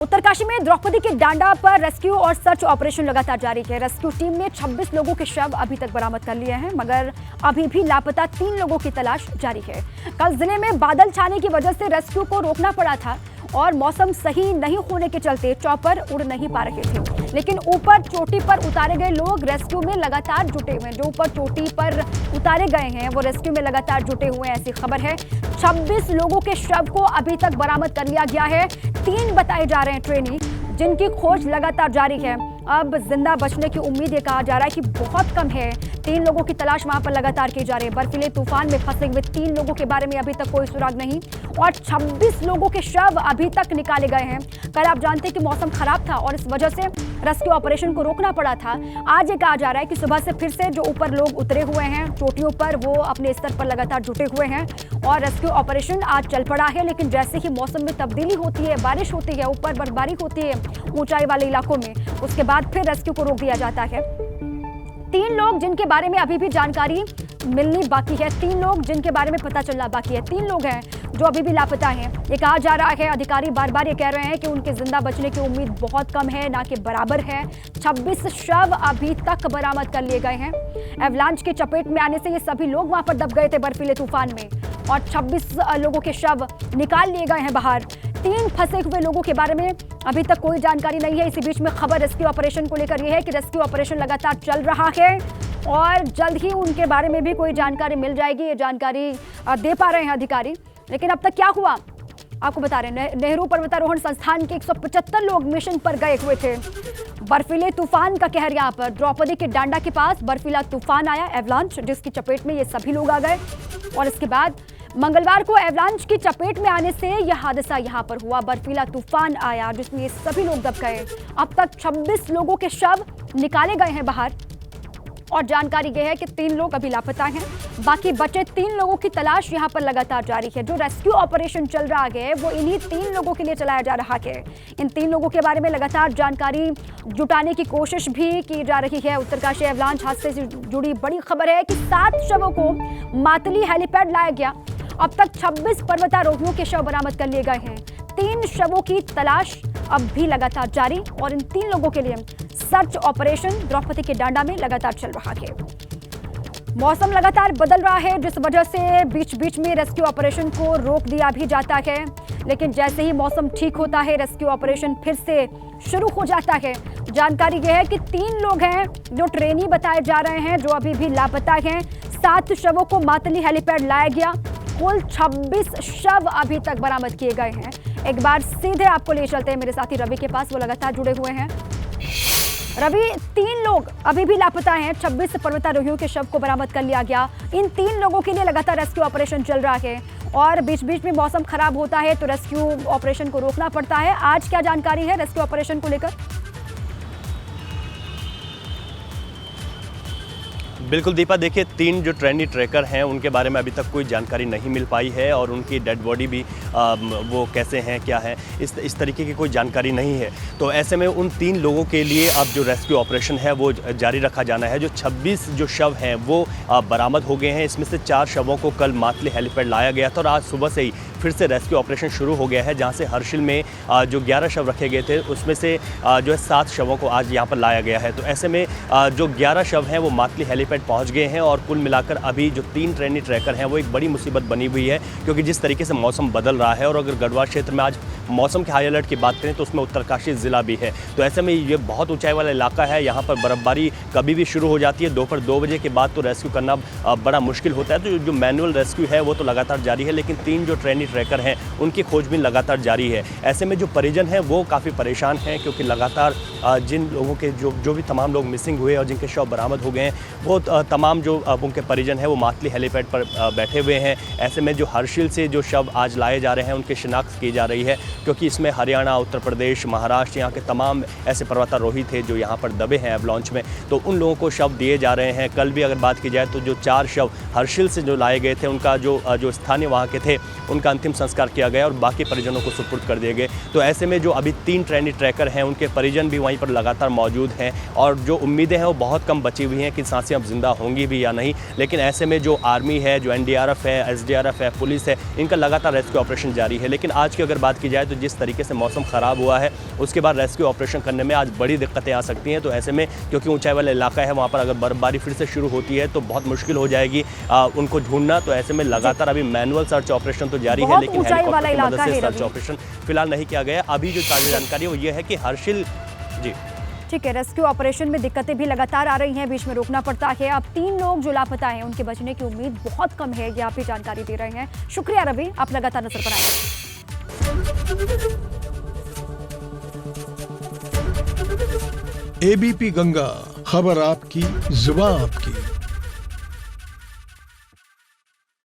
उत्तरकाशी में द्रौपदी के डांडा पर रेस्क्यू और सर्च ऑपरेशन लगातार जारी है। रेस्क्यू टीम ने 26 लोगों के शव अभी तक बरामद कर लिए हैं, मगर अभी भी लापता 3 लोगों की तलाश जारी है। कल जिले में बादल छाने की वजह से रेस्क्यू को रोकना पड़ा था और मौसम सही नहीं होने के चलते चॉपर उड़ नहीं पा रहे थे, लेकिन ऊपर चोटी पर उतारे गए लोग रेस्क्यू में लगातार जुटे हुए हैं। जो ऊपर चोटी पर उतारे गए हैं वो रेस्क्यू में लगातार जुटे हुए हैं, ऐसी खबर है। 26 लोगों के शव को अभी तक बरामद कर लिया गया है। 3 बताए जा रहे हैं ट्रेनी, जिनकी खोज लगातार जारी है। अब जिंदा बचने की उम्मीद ये कहा जा रहा है कि बहुत कम है। 3 लोगों की तलाश वहां पर लगातार की जा रही है। बर्फीले तूफान में फंसे हुए 3 लोगों के बारे में अभी तक कोई सुराग नहीं और 26 लोगों के शव अभी तक निकाले गए हैं। कल आप जानते हैं कि मौसम खराब था और इस वजह से रेस्क्यू ऑपरेशन को रोकना पड़ा था। आज ये कहा जा रहा है कि सुबह से फिर से जो ऊपर लोग उतरे हुए हैं चोटियों पर, वो अपने स्तर पर लगातार जुटे हुए हैं और रेस्क्यू ऑपरेशन आज चल पड़ा है। लेकिन जैसे ही मौसम में तब्दीली होती है, बारिश होती है, ऊपर बर्फबारी होती है ऊंचाई वाले इलाकों में, उसके बाद फिर रेस्क्यू को रोक दिया जाता है। 3 लोग जिनके बारे में अभी भी जानकारी मिलनी बाकी है, 3 लोग जिनके बारे में पता चलना बाकी है, 3 लोग हैं जो अभी भी लापता हैं। ये कहा जा रहा है, अधिकारी बार बार ये कह रहे हैं कि उनके जिंदा बचने की उम्मीद बहुत कम है, ना कि बराबर है। 26 शव अभी तक बरामद कर लिए गए हैं। एवलांच की चपेट में आने से ये सभी लोग वहां पर दब गए थे बर्फीले तूफान में और 26 लोगों के शव निकाल लिए गए हैं बाहर। 3 फंसे हुए लोगों के बारे में अभी तक कोई जानकारी नहीं है। इसी बीच में खबर रेस्क्यू ऑपरेशन को लेकर यह है कि रेस्क्यू ऑपरेशन लगातार चल रहा है और जल्द ही उनके बारे में भी कोई जानकारी मिल जाएगी। ये जानकारी दे पा रहे हैं अधिकारी, लेकिन अब तक क्या हुआ आपको बता रहे हैं। नेहरू पर्वतारोहण संस्थान के 175 लोग मिशन पर गए हुए थे। बर्फीले तूफान का कहर यहाँ पर द्रौपदी के डांडा के पास बर्फीला तूफान आया, एवलांच, जिसकी चपेट में ये सभी लोग आ गए और इसके बाद मंगलवार को एवलांच की चपेट में आने से यह हादसा यहां पर हुआ। बर्फीला तूफान आया जिसमें ये सभी लोग दब गए। अब तक 26 लोगों के शव निकाले गए हैं बाहर और जानकारी यह है कि 3 लोग अभी लापता हैं। बाकी बचे 3 लोगों की तलाश यहां पर लगातार जारी है। जो रेस्क्यू ऑपरेशन चल रहा है वो इन्हीं 3 लोगों के लिए चलाया जा रहा है। इन 3 लोगों के बारे में लगातार जानकारी जुटाने की कोशिश भी की जा रही है। उत्तरकाशी एवलांच हादसे से जुड़ी बड़ी खबर है कि 7 शवों को मातली हेलीपैड लाया गया। अब तक 26 पर्वतारोहियों के शव बरामद कर लिए गए हैं। 3 शवों की तलाश अब भी लगातार जारी और इन 3 लोगों के लिए सर्च ऑपरेशन द्रौपदी के डांडा में लगातार चल रहा है। मौसम लगातार बदल रहा है, जिस वजह से बीच बीच में रेस्क्यू ऑपरेशन को रोक दिया भी जाता है, लेकिन जैसे ही मौसम ठीक होता है रेस्क्यू ऑपरेशन फिर से शुरू हो जाता है। जानकारी यह है कि 3 लोग हैं जो ट्रेनी बताए जा रहे हैं, जो अभी भी लापता हैं। 7 शवों को मातली हेलीपैड लाया गया। कुल 26 शव अभी तक बरामद किए गए हैं। एक बार सीधे आपको ले चलते हैं मेरे साथी रवि के पास, वो लगातार जुड़े हुए हैं। रवि, 3 लोग अभी भी लापता हैं। 26 पर्वतारोहियों के शव को बरामद कर लिया गया। इन 3 लोगों के लिए लगातार रेस्क्यू ऑपरेशन चल रहा है और बीच बीच में मौसम खराब होता है तो रेस्क्यू ऑपरेशन को रोकना पड़ता है। आज क्या जानकारी है रेस्क्यू ऑपरेशन को लेकर? बिल्कुल दीपा, देखिए 3 जो ट्रेनी ट्रैकर हैं उनके बारे में अभी तक कोई जानकारी नहीं मिल पाई है और उनकी डेड बॉडी भी वो कैसे हैं, क्या है, इस तरीके की कोई जानकारी नहीं है। तो ऐसे में उन 3 लोगों के लिए अब जो रेस्क्यू ऑपरेशन है वो जारी रखा जाना है। जो 26 जो शव हैं वो बरामद हो गए हैं। इसमें से 4 शवों को कल मातली हेलीपैड लाया गया था और आज सुबह से ही फिर से रेस्क्यू ऑपरेशन शुरू हो गया है, जहाँ से हर्षिल में जो 11 शव रखे गए थे उसमें से जो है 7 शवों को आज यहाँ पर लाया गया है। तो ऐसे में जो 11 शव हैं वो मातली हेलीपैड पहुंच गए हैं और कुल मिलाकर अभी जो 3 ट्रेनी ट्रैकर हैं वो एक बड़ी मुसीबत बनी हुई है, क्योंकि जिस तरीके से मौसम बदल रहा है और अगर गढ़वाल क्षेत्र में आज मौसम के हाई अलर्ट की बात करें तो उसमें उत्तरकाशी ज़िला भी है। तो ऐसे में ये बहुत ऊंचाई वाला इलाका है, यहाँ पर बर्फबारी कभी भी शुरू हो जाती है। दोपहर 2 बजे के बाद तो रेस्क्यू करना बड़ा मुश्किल होता है। तो जो मैनुअल रेस्क्यू है वो तो लगातार जारी है, लेकिन 3 जो ट्रेनी ट्रैकर हैं उनकी खोजबीन लगातार जारी है। ऐसे में जो परिजन हैं वो काफ़ी परेशान हैं, क्योंकि लगातार जिन लोगों के जो भी तमाम लोग मिसिंग हुए और जिनके शव बरामद हो गए हैं वो तमाम जो उनके परिजन हैं वो मातली हेलीपैड पर बैठे हुए हैं। ऐसे में जो हर्षिल से जो शव आज लाए जा रहे हैं उनकी शिनाख्त की जा रही है, क्योंकि इसमें हरियाणा, उत्तर प्रदेश, महाराष्ट्र, यहाँ के तमाम ऐसे पर्वतारोही थे जो यहाँ पर दबे हैं एवलांच में, तो उन लोगों को शव दिए जा रहे हैं। कल भी अगर बात की जाए तो जो 4 शव हर्षिल से जो लाए गए थे उनका जो स्थानीय वहाँ के थे उनका अंतिम संस्कार किया गया और बाकी परिजनों को सुपुर्द कर दिए गए। तो ऐसे में जो अभी 3 ट्रेनी ट्रैकर हैं उनके परिजन भी वहीं पर लगातार मौजूद हैं और जो उम्मीदें हैं वो बहुत कम बची हुई हैं कि सांसें अब जिंदा होंगी भी या नहीं। लेकिन ऐसे में जो आर्मी है, जो NDRF है, SDRF है, पुलिस है, इनका लगातार रेस्क्यू ऑपरेशन जारी है। लेकिन आज की अगर बात की जाए तो जिस तरीके से मौसम ख़राब हुआ है उसके बाद रेस्क्यू ऑपरेशन करने में आज बड़ी दिक्कतें आ सकती हैं। तो ऐसे में क्योंकि ऊंचाई वाला इलाका है, वहाँ पर अगर बर्फबारी फिर से शुरू होती है तो बहुत मुश्किल हो जाएगी उनको ढूंढना। तो ऐसे में लगातार अभी मैनुअल सर्च ऑपरेशन तो जारी है, लेकिन हेलीकॉप्टर की मदद से सर्च ऑपरेशन फिलहाल नहीं किया गया। अभी जो ताज़ा जानकारी है वो ये है कि हर्षिल जी ठीक है, रेस्क्यू ऑपरेशन में दिक्कतें भी लगातार आ रही हैं, बीच में रोकना पड़ता है। अब 3 लोग जो लापता हैं उनके बचने की उम्मीद बहुत कम है, ये आप भी जानकारी दे रहे हैं। शुक्रिया रवि, आप लगातार नजर बनाएं। ABP गंगा, खबर आपकी, जुबान आपकी।